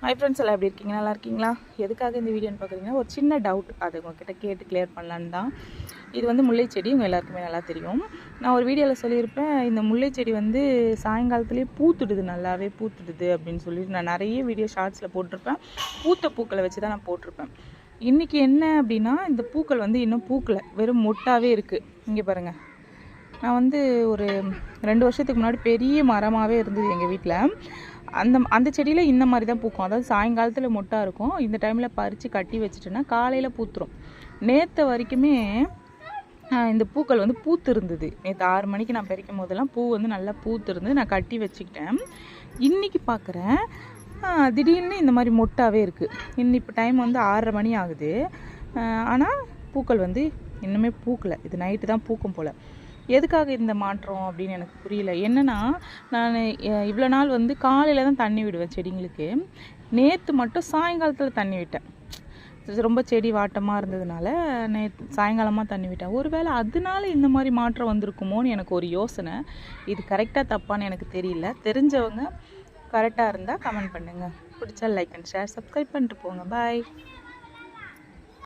Hi friends, எல்லாம் எப்படி இருக்கீங்க? நல்லா இருக்கீங்களா? எதுக்காக இந்த வீடியோன்னு பார்க்குறீங்கன்னா, ஒரு சின்ன டவுட் அது உங்ககிட்ட கேட்டு கிளியர் பண்ணலான்னு தான். இது வந்து முல்லை செடி, உங்கள் எல்லாருக்குமே நல்லா தெரியும். நான் ஒரு வீடியோவில் சொல்லியிருப்பேன், இந்த முல்லை செடி வந்து சாயங்காலத்துலேயே பூத்துடுது, நல்லாவே பூத்துடுது அப்படின்னு சொல்லிட்டு நான் நிறைய வீடியோ ஷார்ட்ஸில் போட்டிருப்பேன். பூத்த பூக்களை வச்சு தான் நான் போட்டிருப்பேன். இன்றைக்கி என்ன அப்படின்னா, இந்த பூக்கள் வந்து இன்னும் பூக்கலை, வெறும் மொட்டாகவே இருக்குது. இங்கே பாருங்கள், நான் வந்து ஒரு 2 வருஷத்துக்கு முன்னாடி பெரிய மரமாகவே இருந்தது எங்கள் வீட்டில். அந்த செடியில் இந்த மாதிரி தான் பூக்கும். அதாவது சாயங்காலத்தில் மொட்டாக இருக்கும். இந்த டைமில் பறித்து கட்டி வச்சுட்டேன்னா காலையில் பூத்துரும். நேற்று வரைக்குமே இந்த பூக்கள் வந்து பூத்து இருந்தது. நேற்று 6 மணிக்கு நான் பறிக்கும் போதெல்லாம் பூ வந்து நல்லா பூத்து இருந்து நான் கட்டி வச்சுக்கிட்டேன். இன்றைக்கி பார்க்குறேன், திடீர்னு இந்த மாதிரி மொட்டாகவே இருக்குது. இப்போ டைம் வந்து 6:30 மணி ஆகுது. ஆனால் பூக்கள் வந்து இன்னுமே பூக்கலை. இது நைட்டு தான் பூக்கும் போல். எதுக்காக இந்த மாற்றம் அப்படின்னு எனக்கு புரியல. என்னென்னா, நான் இவ்வளோ நாள் வந்து காலையில் தான் தண்ணி விடுவேன் செடிங்களுக்கு. நேற்று மட்டும் சாயங்காலத்தில் தண்ணி விட்டேன். ரொம்ப செடி வாட்டமாக இருந்ததுனால நேற்று சாயங்காலமாக தண்ணி விட்டேன். ஒருவேளை அதனால இந்த மாதிரி மாற்றம் வந்திருக்குமோன்னு எனக்கு ஒரு யோசனை. இது கரெக்டாக தப்பான்னு எனக்கு தெரியல. தெரிஞ்சவங்க கரெக்டாக இருந்தால் கமெண்ட் பண்ணுங்கள். பிடிச்சா லைக் அண்ட் ஷேர், சப்ஸ்கிரைப் பண்ணிட்டு போங்க. பாய்.